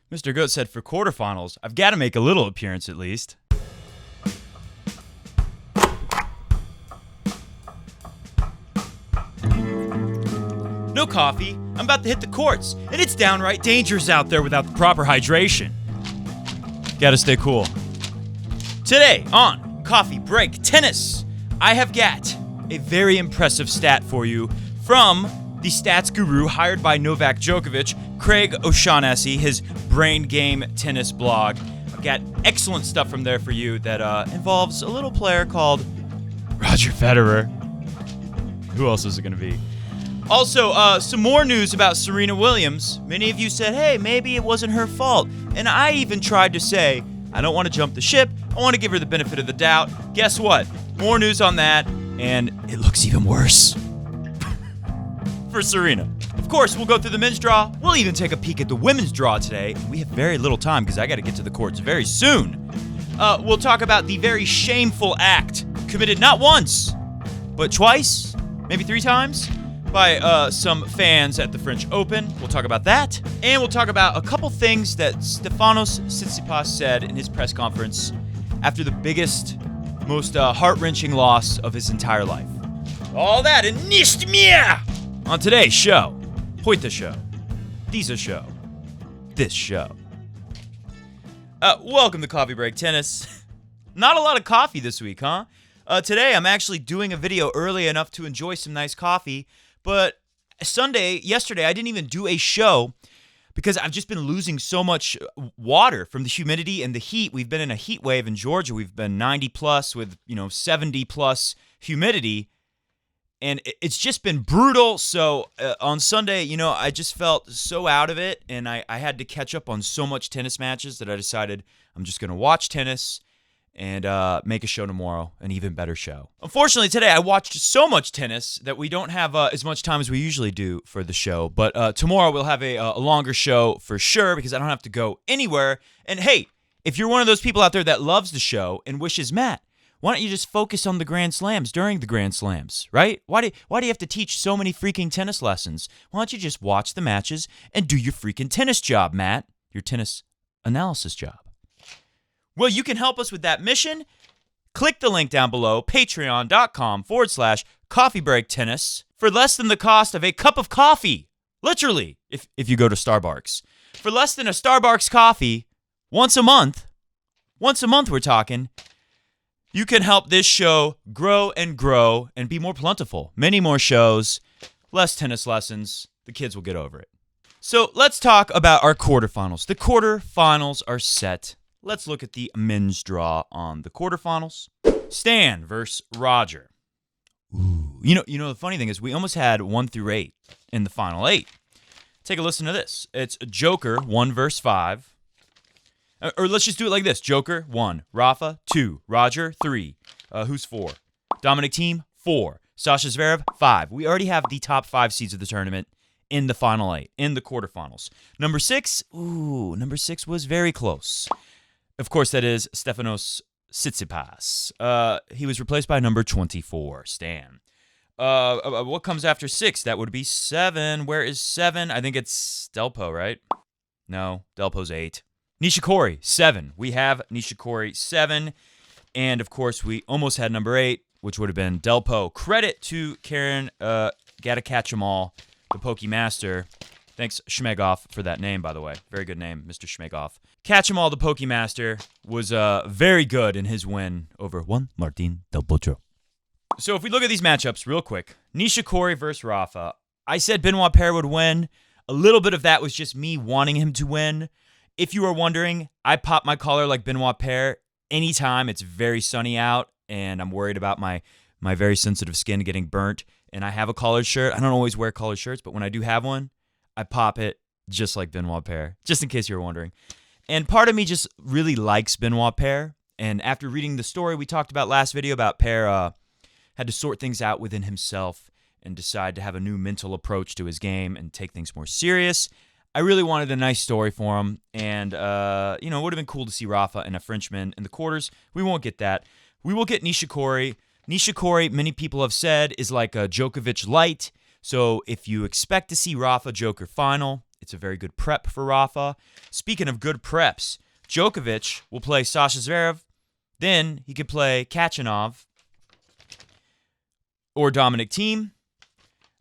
Mr. Goat said for quarterfinals, I've got to make a little appearance at least. No coffee. I'm about to hit the courts, and it's downright dangerous out there without the proper hydration. Gotta stay cool. Today on Coffee Break Tennis, I have got a very impressive stat for you from the stats guru hired by Novak Djokovic, Craig O'Shaughnessy, his Brain Game Tennis blog. I've got excellent stuff from there for you that involves a little player called Roger Federer. Who else is it going to be? Also, some more news about Serena Williams. Many of you said, hey, maybe it wasn't her fault. And I even tried to say, I don't want to jump the ship. I want to give her the benefit of the doubt. Guess what? More news on that, and it looks even worse for Serena. Of course, we'll go through the men's draw. We'll even take a peek at the women's draw today. We have very little time because I got to get to the courts very soon. We'll talk about the very shameful act committed not once, but twice, maybe 3 times, by some fans at the French Open. We'll talk about that. And we'll talk about a couple things that Stefanos Tsitsipas said in his press conference after the biggest, most heart-wrenching loss of his entire life. All that and nicht mehr on today's show. Heute show. Dieser show. This show. Welcome to Coffee Break Tennis. Not a lot of coffee this week, huh? Today I'm actually doing a video early enough to enjoy some nice coffee. But yesterday, I didn't even do a show because I've just been losing so much water from the humidity and the heat. We've been in a heat wave in Georgia. We've been 90 plus with, 70 plus humidity. And it's just been brutal. So on Sunday, I just felt so out of it. And I had to catch up on so much tennis matches that I decided I'm just going to watch tennis and make a show tomorrow, an even better show. Unfortunately, today I watched so much tennis that we don't have as much time as we usually do for the show. But tomorrow we'll have a longer show for sure because I don't have to go anywhere. And hey, if you're one of those people out there that loves the show and wishes, Matt, why don't you just focus on the Grand Slams during the Grand Slams, right? Why do you have to teach so many freaking tennis lessons? Why don't you just watch the matches and do your freaking tennis job, Matt? Your tennis analysis job. Well, you can help us with that mission. Click the link down below, patreon.com/coffeebreaktennis for less than the cost of a cup of coffee. Literally, if you go to Starbucks. For less than a Starbucks coffee, once a month we're talking, you can help this show grow and be more plentiful. Many more shows, less tennis lessons. The kids will get over it. So let's talk about our quarterfinals. The quarterfinals are set. Let's look at the men's draw on the quarterfinals. Stan versus Roger. Ooh. The funny thing is we almost had 1 through 8 in the final 8. Take a listen to this. It's Joker 1 versus 5. Or let's just do it like this. Joker 1, Rafa 2, Roger 3. Who's 4? Dominic Thiem 4, Sasha Zverev 5. We already have the top 5 seeds of the tournament in the final 8, in the quarterfinals. Number 6 was very close. Of course, that is Stefanos Tsitsipas. He was replaced by number 24, Stan. What comes after 6? That would be 7. Where is 7? I think it's Delpo, right? No, Delpo's 8. Nishikori, 7. We have Nishikori, 7. And, of course, we almost had number 8, which would have been Delpo. Credit to Karen Gotta Catch 'em All, the Pokemaster. Thanks, Shmegoff, for that name, by the way. Very good name, Mr. Shmegoff. Catch 'em All, the Pokemaster, was very good in his win over Juan Martín del Potro. So if we look at these matchups real quick, Nishikori versus Rafa, I said Benoit Paire would win. A little bit of that was just me wanting him to win. If you are wondering, I pop my collar like Benoit Paire anytime it's very sunny out and I'm worried about my very sensitive skin getting burnt and I have a collared shirt. I don't always wear collared shirts, but when I do have one, I pop it just like Benoit Paire, just in case you were wondering. And part of me just really likes Benoit Paire. And after reading the story we talked about last video about Paire had to sort things out within himself and decide to have a new mental approach to his game and take things more serious, I really wanted a nice story for him. And, it would have been cool to see Rafa and a Frenchman in the quarters. We won't get that. We will get Nishikori. Nishikori, many people have said, is like a Djokovic light. So if you expect to see Rafa Joker final, It's a very good prep for Rafa. Speaking of good preps, Djokovic will play Sasha Zverev. Then he could play Kachanov or Dominic Thiem.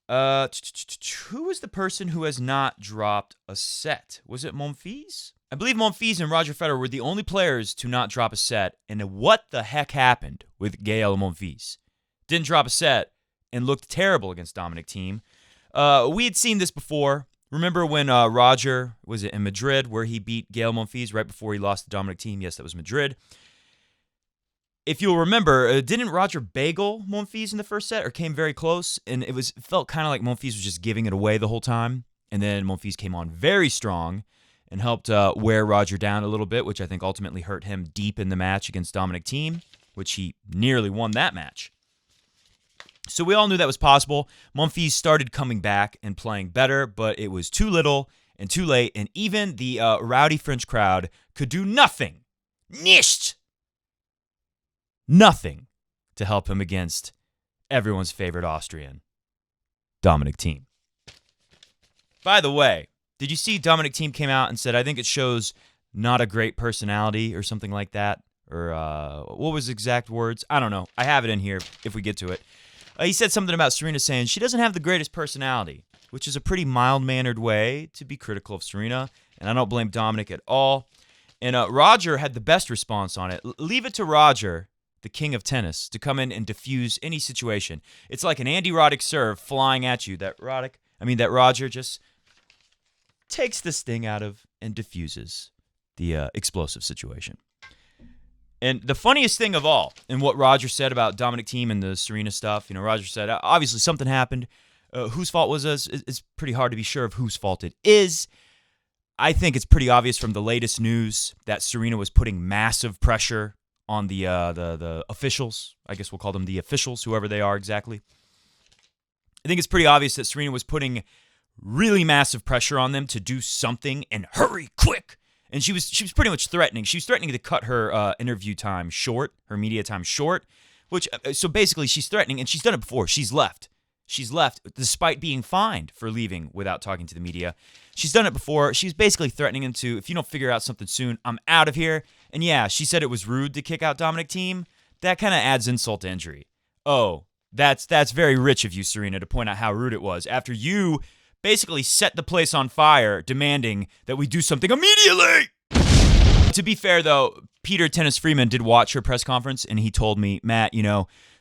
Who is the person who has not dropped a set? Was it Monfils? I believe Monfils and Roger Federer were the only players to not drop a set. And what the heck happened with Gael Monfils? Didn't drop a set and looked terrible against Dominic Thiem. We had seen this before. Remember when Roger, was it in Madrid, where he beat Gael Monfils right before he lost to Dominic Thiem? Yes, that was Madrid. If you'll remember, didn't Roger bagel Monfils in the first set or came very close? And it felt kind of like Monfils was just giving it away the whole time. And then Monfils came on very strong and helped wear Roger down a little bit, which I think ultimately hurt him deep in the match against Dominic Thiem, which he nearly won that match. So we all knew that was possible. Monfils started coming back and playing better, but it was too little and too late, and even the rowdy French crowd could do nothing. Nichts! Nothing to help him against everyone's favorite Austrian, Dominic Thiem. By the way, did you see Dominic Thiem came out and said, I think it shows not a great personality or something like that? Or what was the exact words? I don't know. I have it in here if we get to it. He said something about Serena saying she doesn't have the greatest personality, which is a pretty mild-mannered way to be critical of Serena, and I don't blame Dominic at all. And Roger had the best response on it. Leave it to Roger, the king of tennis, to come in and diffuse any situation. It's like an Andy Roddick serve flying at you that Roger just takes the sting out of and diffuses the explosive situation. And the funniest thing of all, in what Roger said about Dominic Thiem and the Serena stuff, Roger said, obviously something happened. Whose fault was this? It's pretty hard to be sure of whose fault it is. I think it's pretty obvious from the latest news that Serena was putting massive pressure on the officials. I guess we'll call them the officials, whoever they are exactly. I think it's pretty obvious that Serena was putting really massive pressure on them to do something and hurry, quick. And she was pretty much threatening. She was threatening to cut her interview time short, her media time short. So basically she's threatening, and she's done it before. She's left. She's left despite being fined for leaving without talking to the media. She's done it before. She's basically threatening him to, if you don't figure out something soon, I'm out of here. And yeah, she said it was rude to kick out Dominic Thiem. That kind of adds insult to injury. Oh, that's very rich of you, Serena, to point out how rude it was after you basically set the place on fire, demanding that we do something immediately. To be fair, though, Peter Tennis Freeman did watch her press conference, and he told me, Matt,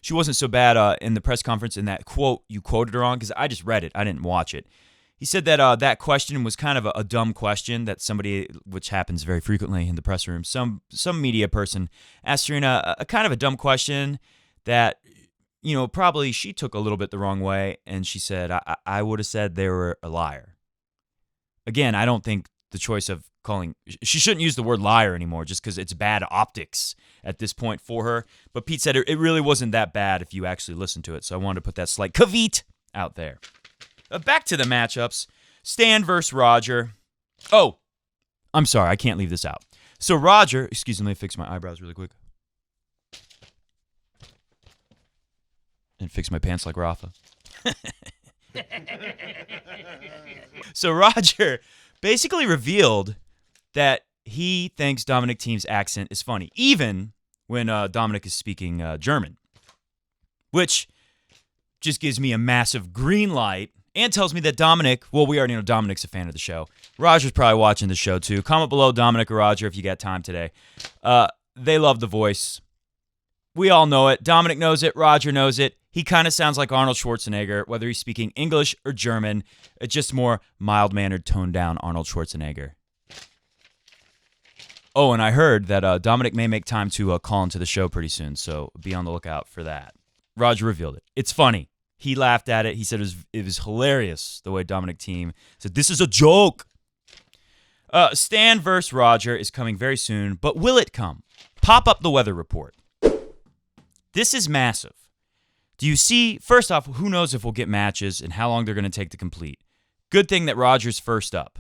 she wasn't so bad in the press conference in that quote you quoted her on, because I just read it. I didn't watch it. He said that that question was kind of a dumb question that somebody, which happens very frequently in the press room, some media person asked Serena a kind of a dumb question that, probably she took a little bit the wrong way, and she said, I would have said they were a liar. Again, I don't think the choice of she shouldn't use the word liar anymore just because it's bad optics at this point for her. But Pete said it really wasn't that bad if you actually listen to it, so I wanted to put that slight caveat out there. Back to the matchups. Stan versus Roger. Oh, I'm sorry, I can't leave this out. So Roger, excuse me, let me fix my eyebrows really quick. And fix my pants like Rafa. So Roger basically revealed that he thinks Dominic Thiem's accent is funny, even when Dominic is speaking German, which just gives me a massive green light and tells me that Dominic, well, we already know Dominic's a fan of the show. Roger's probably watching the show too. Comment below, Dominic or Roger, if you got time today. They love the voice. We all know it. Dominic knows it. Roger knows it. He kind of sounds like Arnold Schwarzenegger, whether he's speaking English or German. It's just more mild-mannered, toned-down Arnold Schwarzenegger. Oh, and I heard that Dominic may make time to call into the show pretty soon, so be on the lookout for that. Roger revealed it. It's funny. He laughed at it. He said it was hilarious the way Dominic Thiem said, "This is a joke." Stan versus Roger is coming very soon, but will it come? Pop up the weather report. This is massive. Do you see, first off, who knows if we'll get matches and how long they're going to take to complete. Good thing that Roger's first up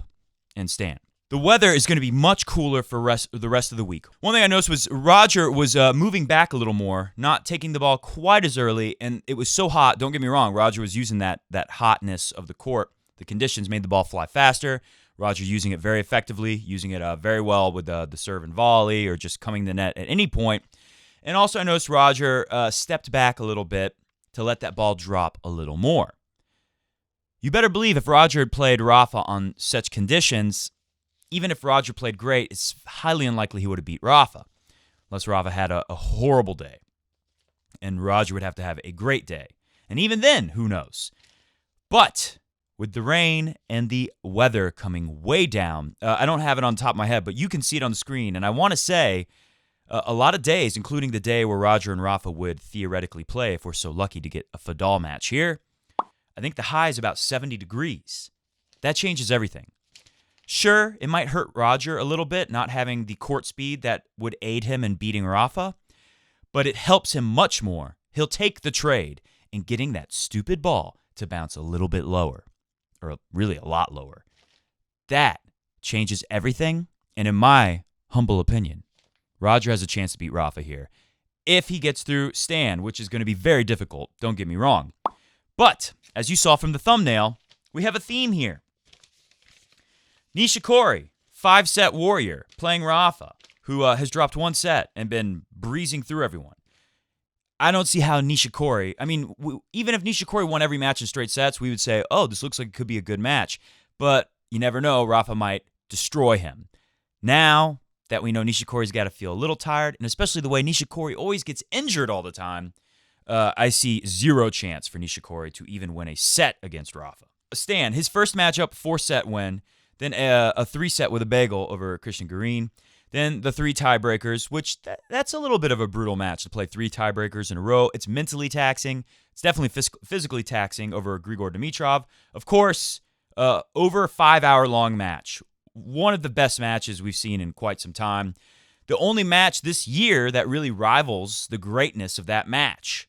and Stan. The weather is going to be much cooler for the rest of the week. One thing I noticed was Roger was moving back a little more, not taking the ball quite as early, and it was so hot. Don't get me wrong, Roger was using that hotness of the court. The conditions made the ball fly faster. Roger using it very effectively, using it very well with the serve and volley or just coming to the net at any point. And also I noticed Roger stepped back a little bit to let that ball drop a little more. You better believe if Roger had played Rafa on such conditions, even if Roger played great, it's highly unlikely he would have beat Rafa, unless Rafa had a horrible day. And Roger would have to have a great day. And even then, who knows? But with the rain and the weather coming way down, I don't have it on top of my head, but you can see it on the screen. And I want to say a lot of days, including the day where Roger and Rafa would theoretically play if we're so lucky to get a Federer match here, I think the high is about 70 degrees. That changes everything. Sure, it might hurt Roger a little bit not having the court speed that would aid him in beating Rafa, but it helps him much more. He'll take the trade in getting that stupid ball to bounce a little bit lower, or really a lot lower. That changes everything, and in my humble opinion, Roger has a chance to beat Rafa here. If he gets through Stan, which is going to be very difficult, don't get me wrong. But, as you saw from the thumbnail, we have a theme here. Nishikori, 5-set warrior, playing Rafa, who has dropped one set and been breezing through everyone. I don't see how Nishikori, even if Nishikori won every match in straight sets, we would say, oh, this looks like it could be a good match. But you never know, Rafa might destroy him. Now that we know Nishikori's got to feel a little tired, and especially the way Nishikori always gets injured all the time, I see zero chance for Nishikori to even win a set against Rafa. Stan, his first matchup, 4-set win, then a 3-set with a bagel over Christian Garin, then the 3 tiebreakers, which that's a little bit of a brutal match to play 3 tiebreakers in a row. It's mentally taxing. It's definitely physically taxing over Grigor Dimitrov. Of course, over a 5-hour-long match. One of the best matches we've seen in quite some time. The only match this year that really rivals the greatness of that match.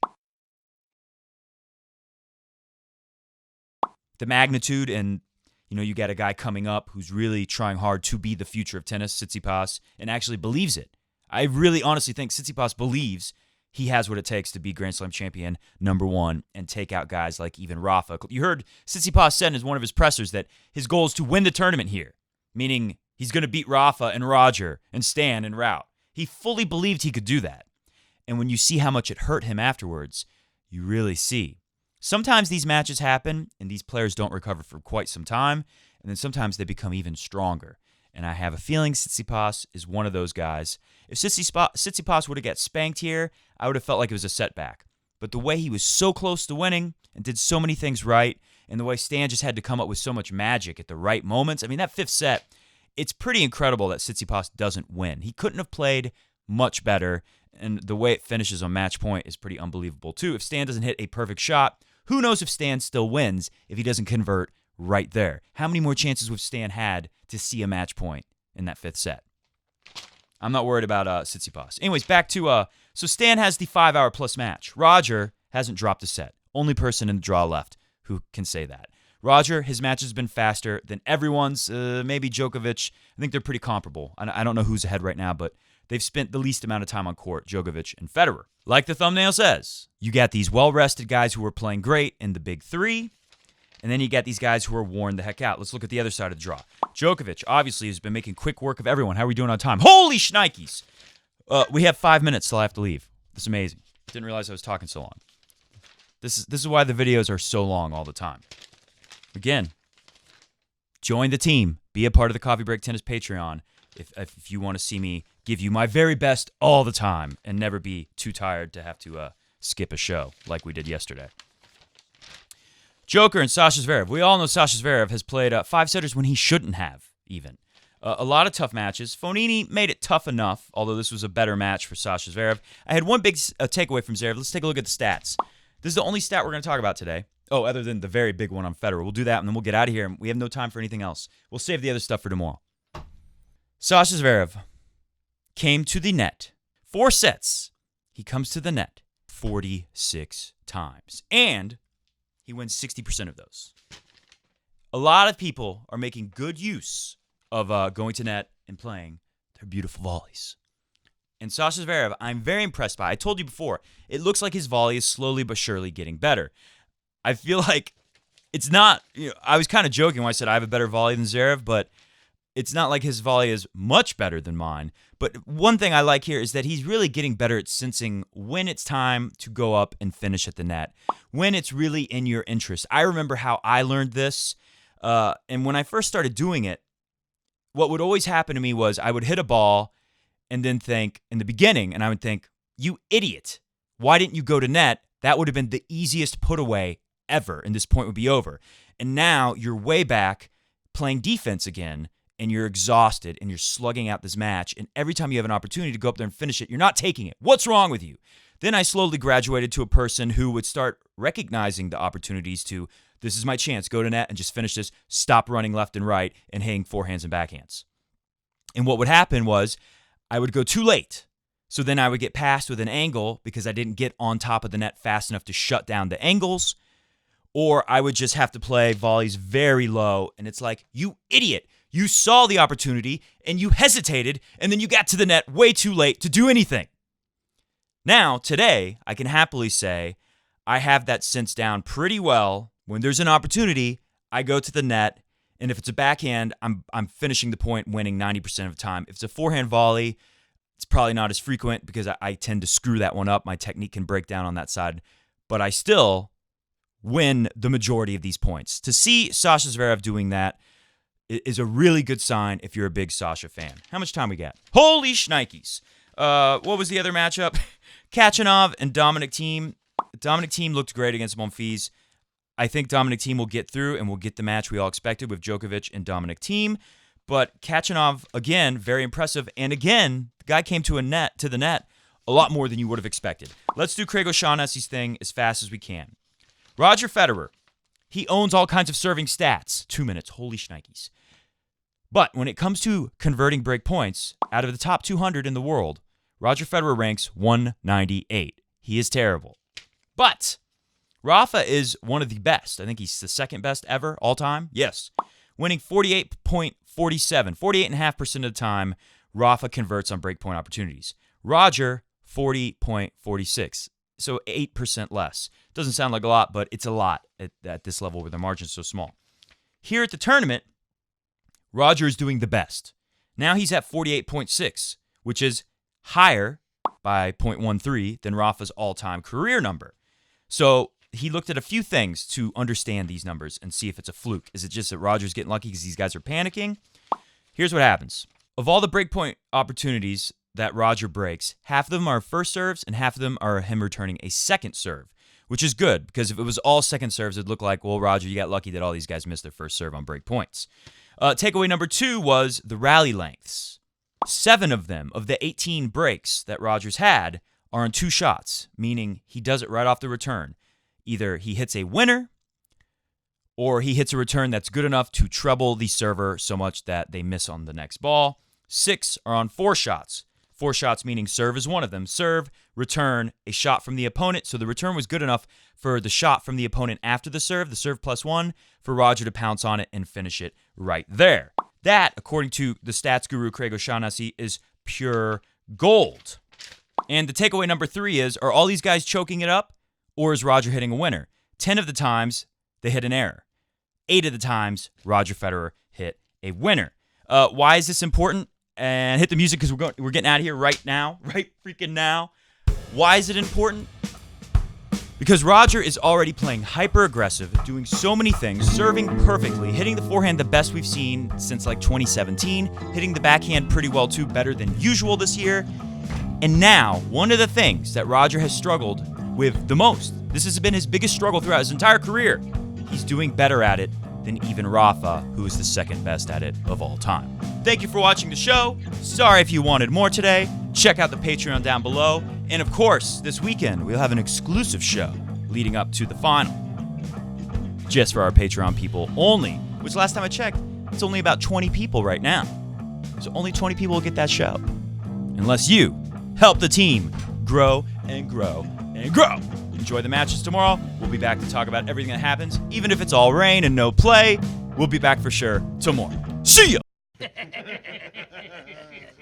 The magnitude and, you got a guy coming up who's really trying hard to be the future of tennis, Tsitsipas, and actually believes it. I really honestly think Tsitsipas believes he has what it takes to be Grand Slam champion #1 and take out guys like even Rafa. You heard Tsitsipas said in one of his pressers that his goal is to win the tournament here, meaning he's going to beat Rafa and Roger and Stan and Rout. He fully believed he could do that. And when you see how much it hurt him afterwards, you really see. Sometimes these matches happen and these players don't recover for quite some time, and then sometimes they become even stronger. And I have a feeling Tsitsipas is one of those guys. If Tsitsipas would have got spanked here, I would have felt like it was a setback. But the way he was so close to winning and did so many things right, and the way Stan just had to come up with so much magic at the right moments, that 5th set, it's pretty incredible that Tsitsipas doesn't win. He couldn't have played much better, and the way it finishes on match point is pretty unbelievable too. If Stan doesn't hit a perfect shot, who knows if Stan still wins if he doesn't convert right there? How many more chances would Stan had to see a match point in that 5th set? I'm not worried about Tsitsipas. Anyways, back to, so Stan has the 5-hour-plus match. Roger hasn't dropped a set. Only person in the draw left who can say that. Roger, his match has been faster than everyone's, maybe Djokovic. I think they're pretty comparable. I don't know who's ahead right now, but they've spent the least amount of time on court, Djokovic and Federer. Like the thumbnail says, you got these well-rested guys who are playing great in the big 3, and then you got these guys who are worn the heck out. Let's look at the other side of the draw. Djokovic, obviously, has been making quick work of everyone. How are we doing on time? Holy shnikes! We have 5 minutes till I have to leave. This is amazing. Didn't realize I was talking so long. This is why the videos are so long all the time. Again, join the team. Be a part of the Coffee Break Tennis Patreon if you want to see me give you my very best all the time and never be too tired to have to skip a show like we did yesterday. Joker and Sasha Zverev. We all know Sasha Zverev has played 5-setters when he shouldn't have, even. A lot of tough matches. Fonini made it tough enough, although this was a better match for Sasha Zverev. I had one big takeaway from Zverev. Let's take a look at the stats. This is the only stat we're going to talk about today. Oh, other than the very big one on Federer. We'll do that, and then we'll get out of here. We have no time for anything else. We'll save the other stuff for tomorrow. Sasha Zverev came to the net. 4 sets. He comes to the net 46 times. And he wins 60% of those. A lot of people are making good use of going to net and playing their beautiful volleys. And Sasha Zverev, I'm very impressed by. I told you before, it looks like his volley is slowly but surely getting better. I feel like it's not, I was kind of joking when I said I have a better volley than Zverev, but it's not like his volley is much better than mine. But one thing I like here is that he's really getting better at sensing when it's time to go up and finish at the net, when it's really in your interest. I remember how I learned this, and when I first started doing it, what would always happen to me was I would hit a ball and then think, in the beginning, and I would think, you idiot, why didn't you go to net? That would have been the easiest put away ever, and this point would be over. And now you're way back playing defense again, and you're exhausted, and you're slugging out this match, and every time you have an opportunity to go up there and finish it, you're not taking it. What's wrong with you? Then I slowly graduated to a person who would start recognizing the opportunities to, this is my chance, go to net and just finish this, stop running left and right and hitting forehands and backhands. And what would happen was I would go too late. So then I would get passed with an angle because I didn't get on top of the net fast enough to shut down the angles, or I would just have to play volleys very low, and it's like, you idiot, you saw the opportunity and you hesitated, and then you got to the net way too late to do anything. Now, today, I can happily say I have that sense down pretty well. When there's an opportunity, I go to the net, and if it's a backhand, I'm finishing the point, winning 90% of the time. If it's a forehand volley, it's probably not as frequent because I tend to screw that one up. My technique can break down on that side, but I still win the majority of these points. To see Sasha Zverev doing that is a really good sign if you're a big Sasha fan. How much time we got? Holy shnikes. What was the other matchup? Khachanov and Dominic Thiem. Dominic Thiem looked great against Monfils. I think Dominic Thiem will get through and will get the match we all expected with Djokovic and Dominic Thiem. But Khachanov, again, very impressive. And again, the guy came to the net a lot more than you would have expected. Let's do Craig O'Shaughnessy's thing as fast as we can. Roger Federer. He owns all kinds of serving stats. 2 minutes. Holy shnikes. But when it comes to converting break points, out of the top 200 in the world, Roger Federer ranks 198. He is terrible. But Rafa is one of the best. I think he's the second best ever, all time. Yes. Winning 48.47, 48.5% of the time, Rafa converts on breakpoint opportunities. Roger, 40.46, so 8% less. Doesn't sound like a lot, but it's a lot at this level where the margin's so small. Here at the tournament, Roger is doing the best. Now he's at 48.6, which is higher by 0.13 than Rafa's all-time career number. So he looked at a few things to understand these numbers and see if it's a fluke. Is it just that Roger's getting lucky because these guys are panicking? Here's what happens. Of all the breakpoint opportunities that Roger breaks, half of them are first serves and half of them are him returning a second serve, which is good because if it was all second serves, it'd look like, well, Roger, you got lucky that all these guys missed their first serve on break points. Takeaway number 2 was the rally lengths. 7 of them, of the 18 breaks that Roger's had, are on 2 shots, meaning he does it right off the return. Either he hits a winner or he hits a return that's good enough to trouble the server so much that they miss on the next ball. 6 are on 4 shots. 4 shots meaning serve is one of them. Serve, return, a shot from the opponent. So the return was good enough for the shot from the opponent after the serve +1, for Roger to pounce on it and finish it right there. That, according to the stats guru Craig O'Shaughnessy, is pure gold. And the takeaway number 3 is, are all these guys choking it up, or is Roger hitting a winner? 10 of the times, they hit an error. 8 of the times, Roger Federer hit a winner. Why is this important? And hit the music because we're getting out of here right now. Right freaking now. Why is it important? Because Roger is already playing hyper-aggressive, doing so many things, serving perfectly, hitting the forehand the best we've seen since like 2017, hitting the backhand pretty well too, better than usual this year. And now, one of the things that Roger has struggled with the most, this has been his biggest struggle throughout his entire career, he's doing better at it than even Rafa, who is the second best at it of all time. Thank you for watching the show. Sorry if you wanted more today. Check out the Patreon down below. And of course, this weekend, we'll have an exclusive show leading up to the final. Just for our Patreon people only, which last time I checked, it's only about 20 people right now. So only 20 people will get that show. Unless you help the team grow and grow and grow. Enjoy the matches tomorrow. We'll be back to talk about everything that happens. Even if it's all rain and no play, we'll be back for sure tomorrow. See ya!